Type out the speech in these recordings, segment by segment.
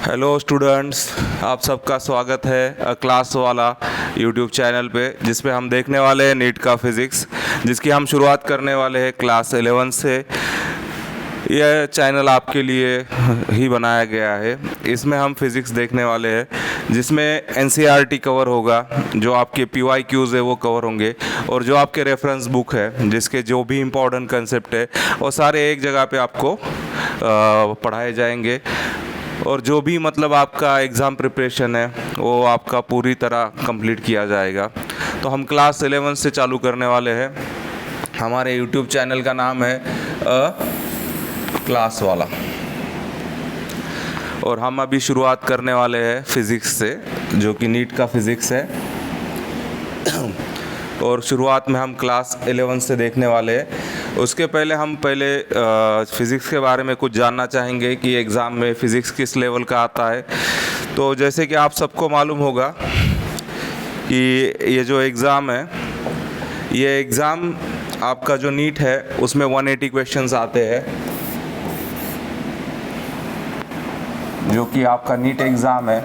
Hello students, आप सबका स्वागत है क्लास वाला यूट्यूब चैनल पे, जिस पे हम देखने वाले हैं नीट का फिज़िक्स, जिसकी हम शुरुआत करने वाले हैं क्लास 11 से। यह चैनल आपके लिए ही बनाया गया है। इसमें हम फिज़िक्स देखने वाले हैं, जिसमें एनसीईआरटी कवर होगा, जो आपके पीवाईक्यूज़ है वो कवर होंगे, और जो आपके रेफरेंस बुक है जिसके जो भी इम्पोर्टेंट कंसेप्ट है वो सारे एक जगह पे आपको पढ़ाए जाएंगे। और जो भी मतलब आपका एग्ज़ाम प्रिपरेशन है वो आपका पूरी तरह कंप्लीट किया जाएगा। तो हम क्लास 11 से चालू करने वाले हैं। हमारे यूट्यूब चैनल का नाम है क्लास वाला, और हम अभी शुरुआत करने वाले हैं फिज़िक्स से, जो कि नीट का फिज़िक्स है। और शुरुआत में हम क्लास 11 से देखने वाले हैं। उसके पहले हम फ़िज़िक्स के बारे में कुछ जानना चाहेंगे कि एग्ज़ाम में फ़िज़िक्स किस लेवल का आता है। तो जैसे कि आप सबको मालूम होगा कि ये जो एग्ज़ाम है, ये एग्ज़ाम आपका जो नीट है उसमें 180 क्वेश्चंस आते हैं, जो कि आपका नीट एग्ज़ाम है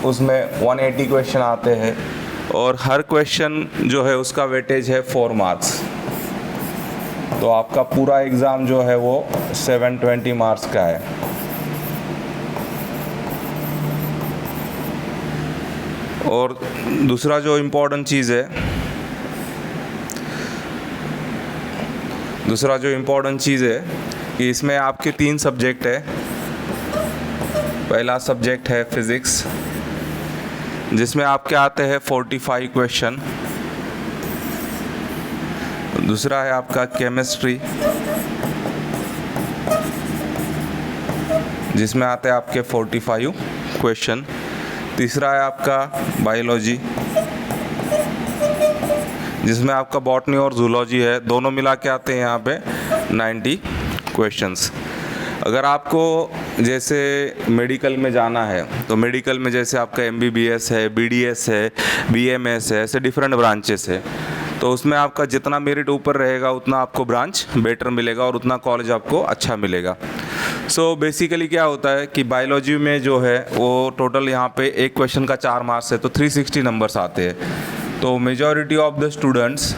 उसमें 180 क्वेश्चन आते हैं, और हर क्वेश्चन जो है उसका वेटेज है 4 मार्क्स। तो आपका पूरा एग्ज़ाम जो है वो 720 मार्क्स का है। और दूसरा जो इम्पोर्टेंट चीज़ है कि इसमें आपके 3 सब्जेक्ट है। पहला सब्जेक्ट है फिज़िक्स, जिसमें आपके आते हैं 45 क्वेश्चन। दूसरा है आपका केमिस्ट्री, जिसमें आते हैं आपके 45 क्वेश्चन। तीसरा है आपका बायोलॉजी, जिसमें आपका बॉटनी और जूलॉजी है, दोनों मिला के आते हैं यहाँ पे 90 क्वेश्चंस। अगर आपको जैसे मेडिकल में जाना है, तो मेडिकल में जैसे आपका MBBS है, BDS है, BMS है, ऐसे डिफरेंट ब्रांचेस है। तो उसमें आपका जितना मेरिट ऊपर रहेगा उतना आपको ब्रांच बेटर मिलेगा और उतना कॉलेज आपको अच्छा मिलेगा। सो बेसिकली क्या होता है कि बायोलॉजी में जो है वो टोटल यहाँ पे एक क्वेश्चन का 4 मार्क्स है, तो 360 नंबर्स आते हैं। तो मेजॉरिटी ऑफ द स्टूडेंट्स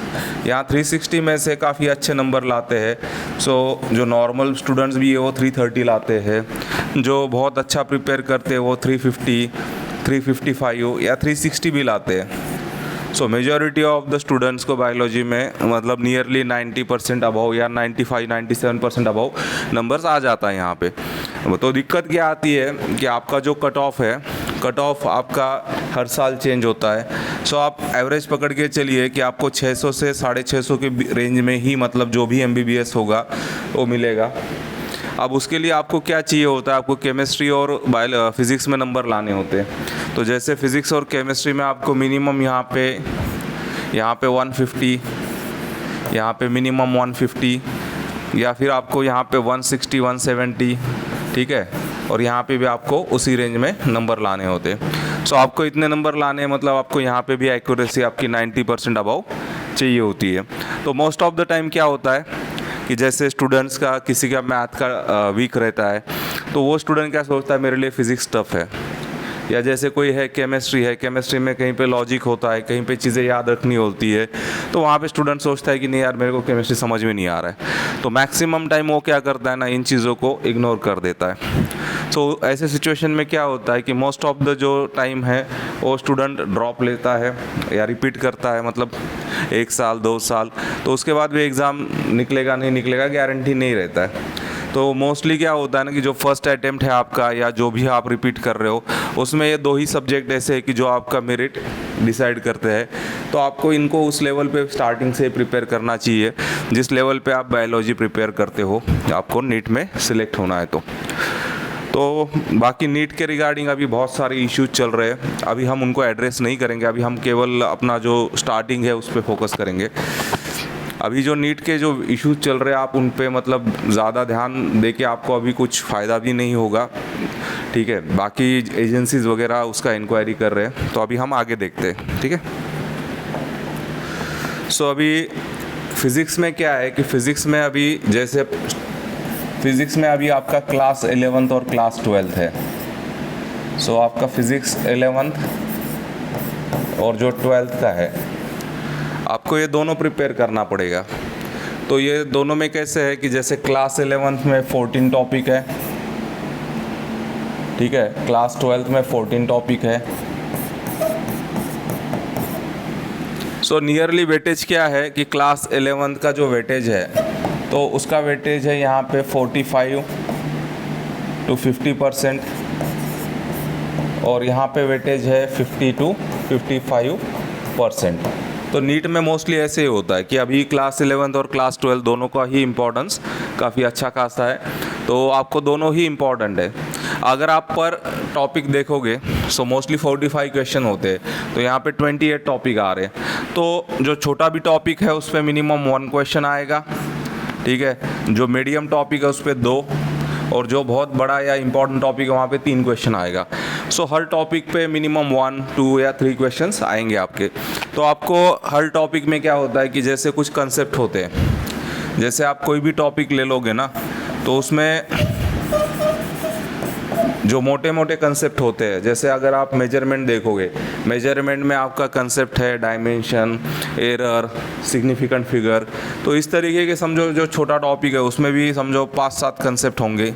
यहाँ 360 में से काफ़ी अच्छे नंबर लाते हैं। सो जो नॉर्मल स्टूडेंट्स भी है वो 330 लाते हैं, जो बहुत अच्छा प्रिपेयर करते हैं वो 350, 355 या 360 भी लाते हैं। सो मेजॉरिटी ऑफ द स्टूडेंट्स को बायोलॉजी में मतलब नियरली 90% अबव या 95-97% अबव नंबर्स आ जाता है यहाँ पे। तो दिक्कत क्या आती है कि आपका जो कट ऑफ आपका हर साल चेंज होता है। सो आप एवरेज पकड़ के चलिए कि आपको 600 से 650 के रेंज में ही मतलब जो भी MBBS होगा वो मिलेगा। अब उसके लिए आपको क्या चाहिए होता है, आपको केमिस्ट्री और फिज़िक्स में नंबर लाने होते हैं। तो जैसे फिज़िक्स और केमिस्ट्री में आपको मिनिमम यहाँ पे 150, यहाँ पे मिनिमम 150, या फिर आपको यहाँ पे 160, 170, ठीक है, और यहाँ पे भी आपको उसी रेंज में नंबर लाने होते हैं। सो आपको इतने नंबर लाने हैं, मतलब आपको यहाँ पे भी एक्यूरेसी आपकी 90% अबव चाहिए होती है। तो मोस्ट ऑफ द टाइम क्या होता है कि जैसे स्टूडेंट्स का किसी का मैथ का वीक रहता है, तो वो स्टूडेंट क्या सोचता है मेरे लिए फ़िज़िक्स टफ है। या जैसे कोई है केमिस्ट्री में कहीं पे लॉजिक होता है, कहीं पे चीज़ें याद रखनी होती है, तो वहाँ पे स्टूडेंट सोचता है कि नहीं यार मेरे को केमिस्ट्री समझ में नहीं आ रहा है। तो मैक्सिमम टाइम वो क्या करता है ना, इन चीज़ों को इग्नोर कर देता है। सो ऐसे सिचुएशन में क्या होता है कि मोस्ट ऑफ द जो टाइम है वो स्टूडेंट ड्रॉप लेता है या रिपीट करता है, मतलब 1 साल 2 साल, तो उसके बाद भी एग्ज़ाम निकलेगा नहीं निकलेगा गारंटी नहीं रहता है। तो मोस्टली क्या होता है ना कि जो फर्स्ट अटेम्प्ट है आपका या जो भी आप रिपीट कर रहे हो, उसमें ये 2 ही सब्जेक्ट ऐसे हैं कि जो आपका मेरिट डिसाइड करते हैं। तो आपको इनको उस लेवल पे स्टार्टिंग से प्रिपेयर करना चाहिए जिस लेवल पे आप बायोलॉजी प्रिपेयर करते हो, आपको नीट में सिलेक्ट होना है। तो बाकी नीट के रिगार्डिंग अभी बहुत सारे इश्यूज चल रहे हैं, अभी हम उनको एड्रेस नहीं करेंगे। अभी हम केवल अपना जो स्टार्टिंग है उस पर फोकस करेंगे। अभी जो नीट के जो इश्यूज चल रहे हैं आप उन पे मतलब ज़्यादा ध्यान दे के आपको अभी कुछ फ़ायदा भी नहीं होगा, ठीक है। बाकी एजेंसीज़ वगैरह उसका इंक्वायरी कर रहे हैं, तो अभी हम आगे देखते हैं, ठीक है। सो अभी फ़िज़िक्स में क्या है कि फ़िज़िक्स में अभी जैसे फिज़िक्स में अभी आपका क्लास 11th और क्लास 12th है। सो आपका फिज़िक्स 11th और जो 12th का है, आपको ये दोनों प्रिपेयर करना पड़ेगा। तो ये दोनों में कैसे है कि जैसे क्लास 11th में 14 टॉपिक है, ठीक है, क्लास 12th में 14 टॉपिक है। सो नियरली वेटेज क्या है कि क्लास 11th का जो वेटेज है तो उसका वेटेज है यहाँ पे 45 to 50% और यहाँ पे वेटेज है 50 to 55%। तो नीट में मोस्टली ऐसे ही होता है कि अभी क्लास 11th और क्लास 12 दोनों का ही इम्पोर्टेंस काफ़ी अच्छा खासा है, तो आपको दोनों ही इम्पोर्टेंट है। अगर आप पर टॉपिक देखोगे सो मोस्टली 45 क्वेश्चन होते हैं, तो यहाँ पे 28 टॉपिक आ रहे हैं। तो जो छोटा भी टॉपिक है उस पर मिनिमम 1 क्वेश्चन आएगा, ठीक है, जो मीडियम टॉपिक है उस पर 2 और जो बहुत बड़ा या इम्पोर्टेंट टॉपिक है वहाँ पे 3 क्वेश्चन आएगा। सो हर टॉपिक पे मिनिमम 1, 2 या 3 क्वेश्चंस आएंगे आपके। तो आपको हर टॉपिक में क्या होता है कि जैसे कुछ कंसेप्ट होते हैं, जैसे आप कोई भी टॉपिक ले लोगे ना तो उसमें जो मोटे मोटे कंसेप्ट होते हैं, जैसे अगर आप मेजरमेंट देखोगे, मेजरमेंट में आपका कंसेप्ट है डायमेंशन, एरर, सिग्निफिकेंट फिगर। तो इस तरीके के समझो जो छोटा टॉपिक है उसमें भी समझो 5-7 कंसेप्ट होंगे,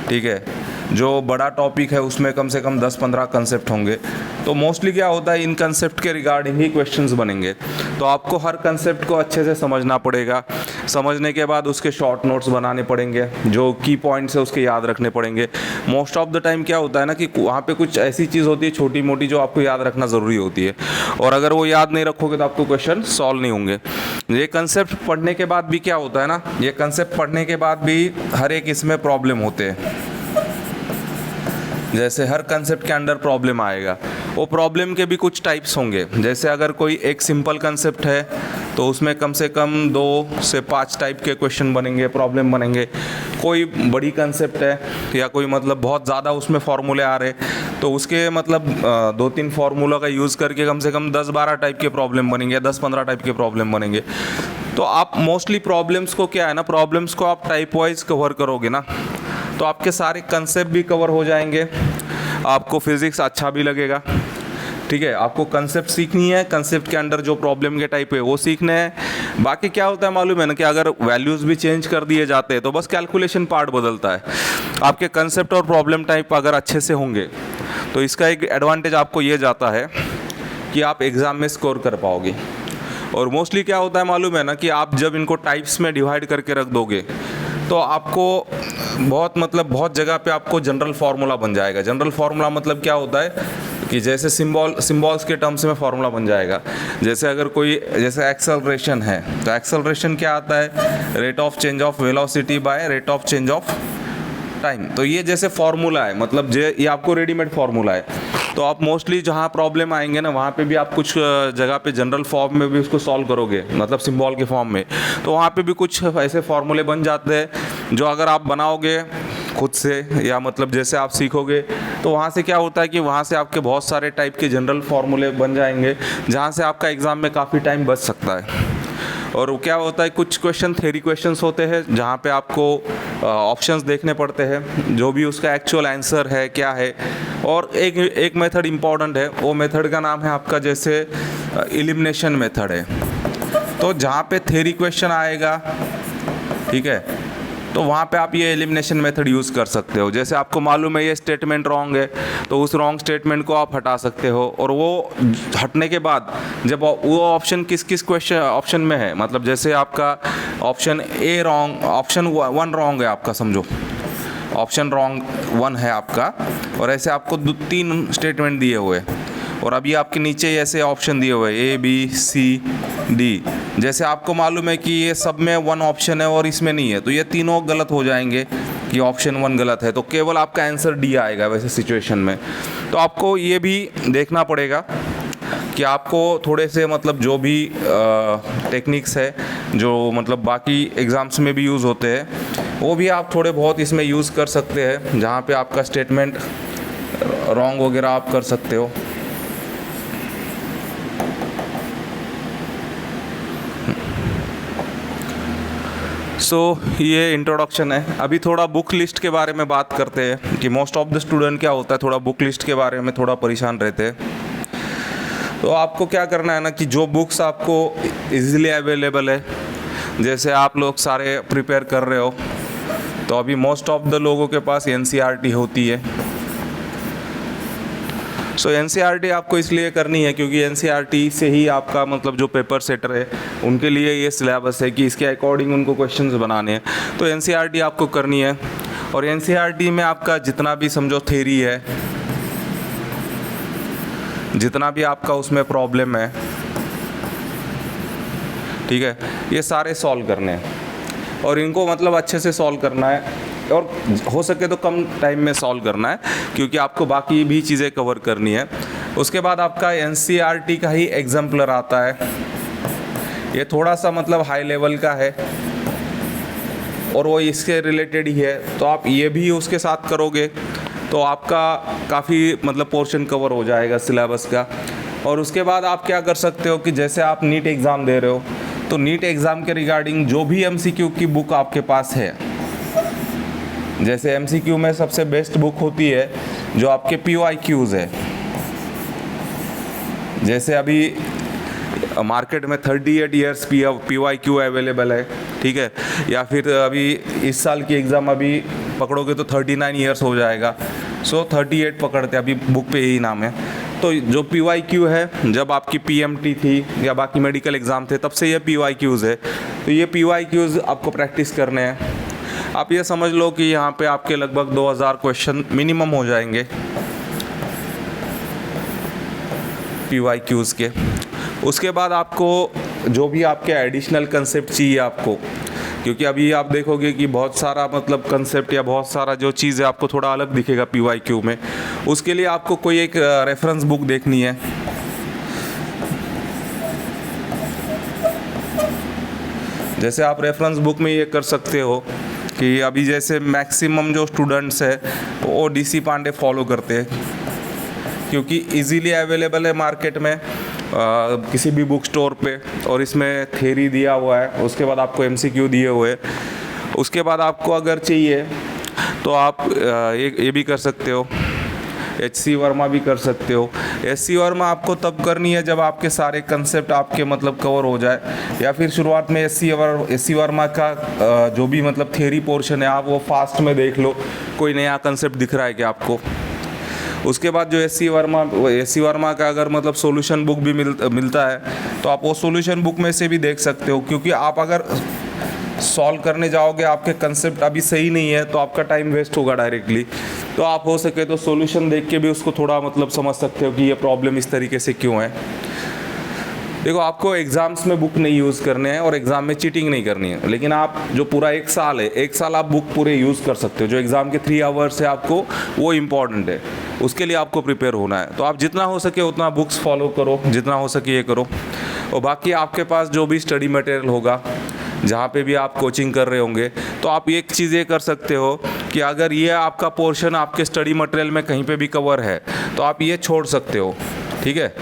ठीक है। जो बड़ा टॉपिक है उसमें कम से कम 10-15 कंसेप्ट होंगे। तो मोस्टली क्या होता है इन कंसेप्ट के रिगार्डिंग ही क्वेश्चंस बनेंगे। तो आपको हर कंसेप्ट को अच्छे से समझना पड़ेगा। समझने के बाद उसके शॉर्ट नोट्स बनाने पड़ेंगे, जो की पॉइंट्स है उसके याद रखने पड़ेंगे। मोस्ट ऑफ द टाइम क्या होता है ना कि वहाँ पे कुछ ऐसी चीज़ होती है छोटी मोटी जो आपको याद रखना ज़रूरी होती है, और अगर वो याद नहीं रखोगे तो आपको क्वेश्चन सॉल्व नहीं होंगे। ये कंसेप्ट पढ़ने के बाद भी क्या होता है ना, ये कंसेप्ट पढ़ने के बाद भी हर एक इसमें प्रॉब्लम होते हैं। जैसे हर कंसेप्ट के अंडर प्रॉब्लम आएगा, वो प्रॉब्लम के भी कुछ टाइप्स होंगे। जैसे अगर कोई एक सिंपल कंसेप्ट है तो उसमें कम से कम 2 से 5 टाइप के क्वेश्चन बनेंगे, प्रॉब्लम बनेंगे। कोई बड़ी कंसेप्ट है या कोई मतलब बहुत ज़्यादा उसमें फार्मूले आ रहे तो उसके मतलब 2-3 फार्मूला का यूज़ करके कम से कम 10-12 टाइप के प्रॉब्लम बनेंगे, 10-15 टाइप के प्रॉब्लम बनेंगे। तो आप मोस्टली प्रॉब्लम्स को क्या है ना, प्रॉब्लम्स को आप टाइप वाइज कवर करोगे ना तो आपके सारे कंसेप्ट भी कवर हो जाएंगे, आपको फिज़िक्स अच्छा भी लगेगा, ठीक है। आपको कंसेप्ट सीखनी है, कंसेप्ट के अंडर जो प्रॉब्लम के टाइप है वो सीखने हैं। बाकी क्या होता है मालूम है ना कि अगर वैल्यूज़ भी चेंज कर दिए जाते हैं तो बस कैलकुलेशन पार्ट बदलता है। आपके कंसेप्ट और प्रॉब्लम टाइप अगर अच्छे से होंगे तो इसका एक एडवांटेज आपको ये जाता है कि आप एग्ज़ाम में स्कोर कर पाओगे। और मोस्टली क्या होता है मालूम है ना कि आप जब इनको टाइप्स में डिवाइड करके रख दोगे तो आपको बहुत जगह पे आपको जनरल फार्मूला बन जाएगा। जनरल फार्मूला मतलब क्या होता है कि जैसे सिंबल्स के टर्म्स में फार्मूला बन जाएगा। जैसे अगर कोई जैसे एक्सेलरेशन है तो एक्सेलरेशन क्या आता है, rate of change of velocity by rate of change of time. तो ये जैसे फार्मूला है, मतलब ये आपको रेडीमेड फार्मूला है। तो आप मोस्टली जहाँ प्रॉब्लम आएंगे ना वहाँ पे भी आप कुछ जगह पे जनरल फॉर्म में भी उसको सॉल्व करोगे, मतलब सिंबल के फॉर्म में, तो वहाँ पे भी कुछ ऐसे फार्मूले बन जाते हैं जो अगर आप बनाओगे खुद से या मतलब जैसे आप सीखोगे तो वहाँ से क्या होता है कि वहाँ से आपके बहुत सारे टाइप के जनरल फार्मूले बन जाएंगे, जहाँ से आपका एग्ज़ाम में काफ़ी टाइम बच सकता है। और क्या होता है कुछ क्वेश्चन थ्योरी क्वेश्चंस होते हैं जहाँ पे आपको ऑप्शंस देखने पड़ते हैं, जो भी उसका एक्चुअल आंसर है क्या है। और एक मेथड इम्पॉर्टेंट है, वो मेथड का नाम है आपका जैसे एलिमिनेशन मेथड है। तो जहाँ पे थ्योरी क्वेश्चन आएगा, ठीक है, तो वहाँ पे आप ये एलिमिनेशन मेथड यूज़ कर सकते हो। जैसे आपको मालूम है ये स्टेटमेंट रॉन्ग है तो उस रॉन्ग स्टेटमेंट को आप हटा सकते हो, और वो हटने के बाद जब वो ऑप्शन किस ऑप्शन में है, मतलब जैसे आपका option A wrong, option 1 wrong है आपका, समझो ऑप्शन रॉन्ग 1 है आपका, और ऐसे आपको 3 स्टेटमेंट दिए हुए और अभी आपके नीचे ऐसे ऑप्शन दिए हुए ए बी सी डी। जैसे आपको मालूम है कि ये सब में 1 ऑप्शन है और इसमें नहीं है, तो ये तीनों गलत हो जाएंगे कि ऑप्शन 1 गलत है, तो केवल आपका आंसर डी आएगा वैसे सिचुएशन में। तो आपको ये भी देखना पड़ेगा कि आपको थोड़े से मतलब जो भी टेक्निक्स है जो मतलब बाकी एग्ज़ाम्स में भी यूज़ होते हैं वो भी आप थोड़े बहुत इसमें यूज़ कर सकते हैं, जहाँ पे आपका स्टेटमेंट रॉन्ग वगैरह आप कर सकते हो। ये इंट्रोडक्शन है। अभी थोड़ा बुक लिस्ट के बारे में बात करते हैं कि मोस्ट ऑफ द स्टूडेंट क्या होता है, थोड़ा बुक लिस्ट के बारे में थोड़ा परेशान रहते हैं। तो आपको क्या करना है ना कि जो बुक्स आपको इजीली अवेलेबल है, जैसे आप लोग सारे प्रिपेयर कर रहे हो, तो अभी मोस्ट ऑफ द लोगों के पास एनसीईआरटी होती है। सो एनसीईआरटी आपको इसलिए करनी है क्योंकि एनसीईआरटी से ही आपका मतलब जो पेपर सेटर है उनके लिए ये सिलेबस है कि इसके अकॉर्डिंग उनको क्वेश्चंस बनाने हैं। तो एनसीईआरटी आपको करनी है। और एनसीईआरटी में आपका जितना भी समझो थ्योरी है, जितना भी आपका उसमें प्रॉब्लम है, ठीक है, ये सारे सॉल्व करने हैं और इनको मतलब अच्छे से सॉल्व करना है और हो सके तो कम टाइम में सॉल्व करना है क्योंकि आपको बाकी भी चीज़ें कवर करनी है। उसके बाद आपका एनसीईआरटी का ही एग्जाम्पलर आता है। ये थोड़ा सा मतलब हाई लेवल का है और वो इसके रिलेटेड ही है, तो आप ये भी उसके साथ करोगे तो आपका काफ़ी मतलब पोर्शन कवर हो जाएगा सिलेबस का। और उसके बाद आप क्या कर सकते हो कि जैसे आप नीट एग्ज़ाम दे रहे हो तो नीट एग्ज़ाम के रिगार्डिंग जो भी एमसीक्यू की बुक आपके पास है, जैसे एमसीक्यू में सबसे बेस्ट बुक होती है जो आपके पीवाईक्यूज़ है। जैसे अभी मार्केट में 38 ईयर्स पीवाईक्यू अवेलेबल है, ठीक है, या फिर अभी इस साल की एग्ज़ाम अभी पकड़ोगे तो 39 ईयर्स हो जाएगा। सो 38 पकड़ते अभी बुक पे यही नाम है। तो जो पीवाईक्यू है, जब आपकी पीएमटी थी या बाकी मेडिकल एग्ज़ाम थे तब से ये पीवाईक्यूज़ है। तो ये पीवाईक्यूज़ आपको प्रैक्टिस करने हैं। आप ये समझ लो कि यहाँ पे आपके लगभग 2000 क्वेश्चन मिनिमम हो जाएंगे पीवाईक्यूज़ के। उसके बाद आपको जो भी आपके एडिशनल कंसेप्ट चाहिए आपको, क्योंकि अभी आप देखोगे कि बहुत सारा मतलब कंसेप्ट या बहुत सारा जो चीज़ है आपको थोड़ा अलग दिखेगा पीवाईक्यू में। उसके लिए आपको कोई एक रेफरेंस बुक देखनी है। जैसे आप रेफरेंस बुक में ये कर सकते हो कि अभी जैसे मैक्सिमम जो स्टूडेंट्स है वो डीसी पांडे फॉलो करते हैं क्योंकि इजीली अवेलेबल है मार्केट में किसी भी बुक स्टोर पे, और इसमें थ्योरी दिया हुआ है, उसके बाद आपको एमसीक्यू दिए हुए। उसके बाद आपको अगर चाहिए तो आप ये भी कर सकते हो, HC वर्मा भी कर सकते हो। HC वर्मा आपको तब करनी है जब आपके सारे कंसेप्ट आपके मतलब कवर हो जाए, या फिर शुरुआत में HC वर्मा का जो भी मतलब थ्योरी पोर्शन है आप वो फास्ट में देख लो, कोई नया कंसेप्ट दिख रहा है क्या आपको। उसके बाद जो HC वर्मा का अगर मतलब सॉल्यूशन बुक भी मिलता है तो आप वो सॉल्यूशन बुक में से भी देख सकते हो, क्योंकि आप अगर सॉल्व करने जाओगे आपके कंसेप्ट अभी सही नहीं है तो आपका टाइम वेस्ट होगा डायरेक्टली। तो आप हो सके तो सॉल्यूशन देख के भी उसको थोड़ा मतलब समझ सकते हो कि ये प्रॉब्लम इस तरीके से क्यों है। देखो, आपको एग्ज़ाम्स में बुक नहीं यूज़ करने हैं और एग्ज़ाम में चीटिंग नहीं करनी है, लेकिन आप जो पूरा एक साल है, एक साल आप बुक पूरे यूज़ कर सकते हो। जो एग्ज़ाम के 3 आवर्स है आपको वो इम्पॉर्टेंट है, उसके लिए आपको प्रिपेयर होना है। तो आप जितना हो सके उतना बुक्स फॉलो करो, जितना हो सके ये करो। और बाकी आपके पास जो भी स्टडी मटेरियल होगा, जहाँ पे भी आप कोचिंग कर रहे होंगे, तो आप एक चीज़ ये कर सकते हो कि अगर ये आपका पोर्शन आपके स्टडी मटेरियल में कहीं पे भी कवर है तो आप ये छोड़ सकते हो, ठीक है।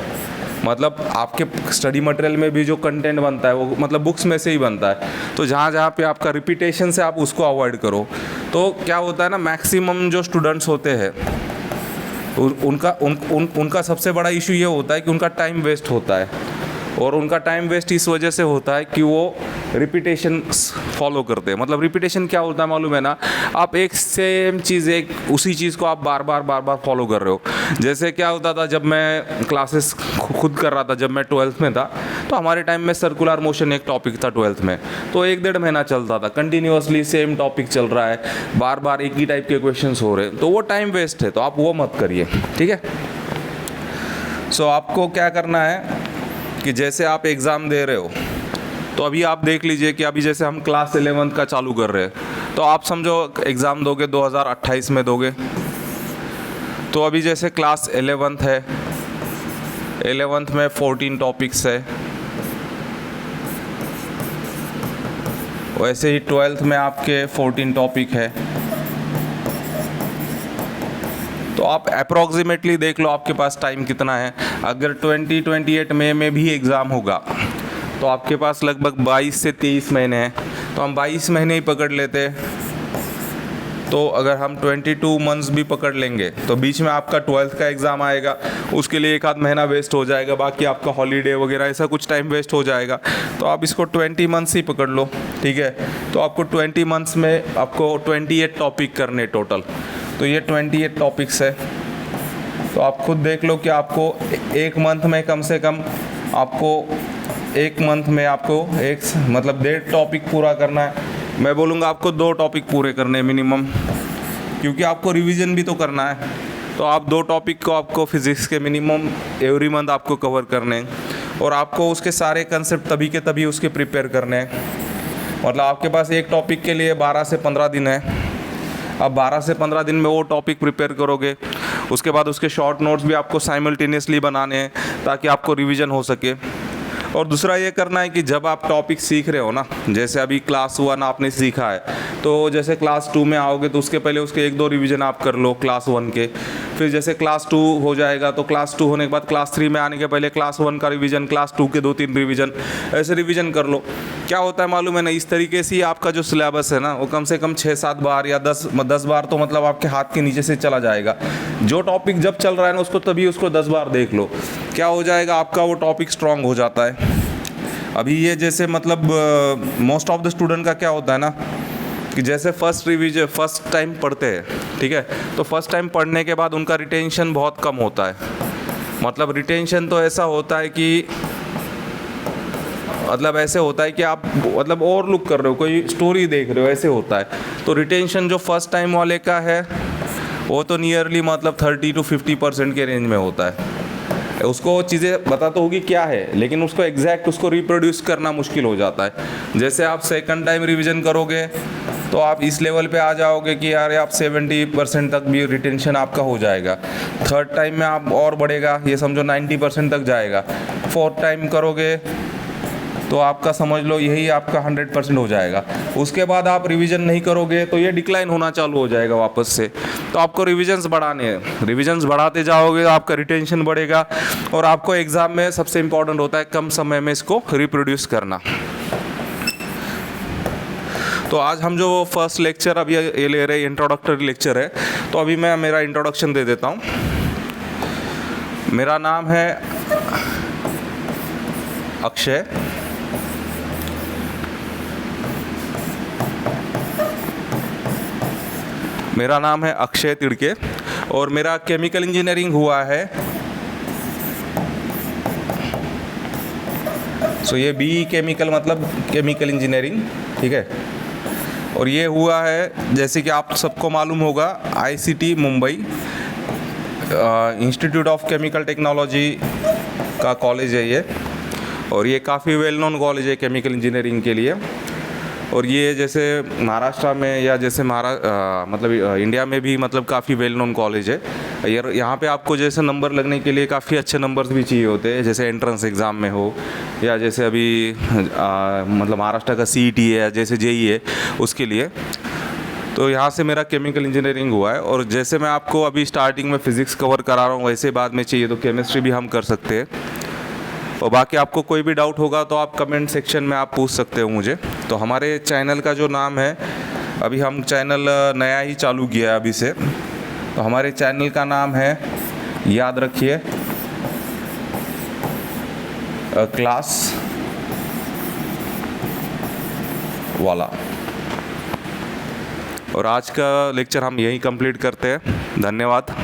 मतलब आपके स्टडी मटेरियल में भी जो कंटेंट बनता है वो मतलब बुक्स में से ही बनता है, तो जहाँ जहाँ पे आपका रिपीटेशन से आप उसको अवॉइड करो। तो क्या होता है ना, मैक्सिमम जो स्टूडेंट्स होते हैं उनका सबसे बड़ा इशू ये होता है कि उनका टाइम वेस्ट होता है, और उनका टाइम वेस्ट इस वजह से होता है कि वो रिपीटेशन फॉलो करते हैं। मतलब रिपीटेशन क्या होता है मालूम है ना, आप एक सेम चीज़, एक उसी चीज़ को आप बार बार फॉलो कर रहे हो। जैसे क्या होता था जब मैं क्लासेस खुद कर रहा था, जब मैं 12th में था, तो हमारे टाइम में सर्कुलर मोशन एक टॉपिक था 12th में, तो 1-1.5 महीना चलता था कंटिन्यूसली, सेम टॉपिक चल रहा है, बार बार एक ही टाइप के क्वेश्चंस हो रहे हैं, तो वो टाइम वेस्ट है, तो आप वो मत करिए, ठीक है। सो आपको क्या करना है कि जैसे आप एग्ज़ाम दे रहे हो, तो अभी आप देख लीजिए कि अभी जैसे हम क्लास 11th का चालू कर रहे हैं, तो आप समझो एग्ज़ाम दोगे 2028 में दोगे, तो अभी जैसे क्लास 11th है, 11th में 14 टॉपिक्स है, वैसे ही 12th में आपके 14 टॉपिक है। तो आप अप्रॉक्सीमेटली देख लो आपके पास टाइम कितना है। अगर 2028 मई में भी एग्ज़ाम होगा तो आपके पास लगभग 22 से 23 महीने हैं। तो हम 22 महीने ही पकड़ लेते। तो अगर हम 22 मंथ्स भी पकड़ लेंगे तो बीच में आपका 12th का एग्ज़ाम आएगा, उसके लिए 1 आध महीना वेस्ट हो जाएगा, बाकी आपका हॉलीडे वगैरह ऐसा कुछ टाइम वेस्ट हो जाएगा। तो आप इसको 20 मंथ्स ही पकड़ लो, ठीक है। तो आपको 20 मंथ्स में आपको 28 टॉपिक करने टोटल। तो ये 28 टॉपिक्स है। तो आप खुद देख लो कि आपको एक मंथ में कम से कम आपको एक मंथ में आपको मतलब 1.5 टॉपिक पूरा करना है। मैं बोलूँगा आपको 2 टॉपिक पूरे करने हैं मिनिमम, क्योंकि आपको रिवीजन भी तो करना है। तो आप 2 टॉपिक को आपको फिज़िक्स के मिनिमम एवरी मंथ आपको कवर करने हैं, और आपको उसके सारे कंसेप्ट तभी के तभी उसके प्रिपेयर करने हैं। मतलब आपके पास एक टॉपिक के लिए 12 से 15 दिन है। अब 12 से 15 दिन में वो टॉपिक प्रिपेयर करोगे, उसके बाद उसके शॉर्ट नोट्स भी आपको साइमल्टेनियसली बनाने हैं ताकि आपको रिवीजन हो सके। और दूसरा ये करना है कि जब आप टॉपिक सीख रहे हो ना, जैसे अभी क्लास 1 आपने सीखा है, तो जैसे क्लास 2 में आओगे तो उसके पहले उसके 1-2 रिवीजन आप कर लो क्लास 1 के। फिर जैसे क्लास 2 हो जाएगा तो क्लास 2 होने के बाद क्लास 3 में आने के पहले क्लास 1 का रिवीजन, क्लास 2 के 2-3 रिवीजन, ऐसे रिवीजन कर लो। क्या होता है मालूम है ना, इस तरीके से ही आपका जो सिलेबस है ना वो कम से कम 6-7 बार या 10 बार तो मतलब आपके हाथ के नीचे से चला जाएगा। जो टॉपिक जब चल रहा है ना उसको तभी उसको 10 बार देख लो, क्या हो जाएगा आपका वो टॉपिक स्ट्रांग हो जाता है। अभी ये जैसे मतलब मोस्ट ऑफ द स्टूडेंट का क्या होता है ना कि जैसे फर्स्ट टाइम पढ़ते हैं, ठीक है, तो फर्स्ट टाइम पढ़ने के बाद उनका रिटेंशन बहुत कम होता है। मतलब रिटेंशन तो ऐसा होता है कि मतलब ऐसे होता है कि आप मतलब ओवर लुक कर रहे हो, कोई स्टोरी देख रहे हो, ऐसे होता है। तो रिटेंशन जो फर्स्ट टाइम वाले का है वो तो नियरली मतलब 30 to 50% के रेंज में होता है। उसको चीज़ें बता तो होगी क्या है, लेकिन उसको एग्जैक्ट उसको रिप्रोड्यूस करना मुश्किल हो जाता है। जैसे आप सेकंड टाइम रिवीजन करोगे तो आप इस लेवल पे आ जाओगे कि यार आप 70% तक भी रिटेंशन आपका हो जाएगा। थर्ड टाइम में आप और बढ़ेगा, ये समझो 90% तक जाएगा। फोर्थ टाइम करोगे तो आपका समझ लो यही आपका 100% हो जाएगा। उसके बाद आप रिवीजन नहीं करोगे तो ये डिक्लाइन होना चालू हो जाएगा वापस से। तो आपको रिवीजन्स बढ़ाने हैं, रिवीजन्स बढ़ाते जाओगे तो आपका रिटेंशन बढ़ेगा, और आपको एग्ज़ाम में सबसे इम्पॉर्टेंट होता है कम समय में इसको रिप्रोड्यूस करना। तो आज हम जो फर्स्ट लेक्चर अभी ये ले रहे हैं इंट्रोडक्टरी लेक्चर है, तो अभी मैं मेरा इंट्रोडक्शन दे देता हूँ। मेरा नाम है अक्षय। मेरा नाम है अक्षय तिड़के और मेरा केमिकल इंजीनियरिंग हुआ है। सो ये BE केमिकल मतलब केमिकल इंजीनियरिंग, ठीक है। और ये हुआ है जैसे कि आप सबको मालूम होगा ICT Mumbai institute of chemical technology का कॉलेज है ये, और ये काफ़ी वेल नोन कॉलेज है केमिकल इंजीनियरिंग के लिए। और ये जैसे महाराष्ट्र में या जैसे मतलब इंडिया में भी मतलब काफ़ी वेल नोन कॉलेज है। यहाँ पे आपको जैसे नंबर लगने के लिए काफ़ी अच्छे नंबर्स भी चाहिए होते हैं, जैसे एंट्रेंस एग्ज़ाम में हो या जैसे अभी मतलब महाराष्ट्र का CET है, जैसे JEE है, उसके लिए। तो यहाँ से मेरा केमिकल इंजीनियरिंग हुआ है। और जैसे मैं आपको अभी स्टार्टिंग में फ़िज़िक्स कवर करा रहा हूँ, वैसे बाद में चाहिए तो केमिस्ट्री भी हम कर सकते हैं। और बाकी आपको कोई भी डाउट होगा तो आप कमेंट सेक्शन में आप पूछ सकते हो मुझे। तो हमारे चैनल का जो नाम है, अभी हम चैनल नया ही चालू किया है अभी से, तो हमारे चैनल का नाम है, याद रखिए, क्लास वाला। और आज का लेक्चर हम यहीं कंप्लीट करते हैं। धन्यवाद।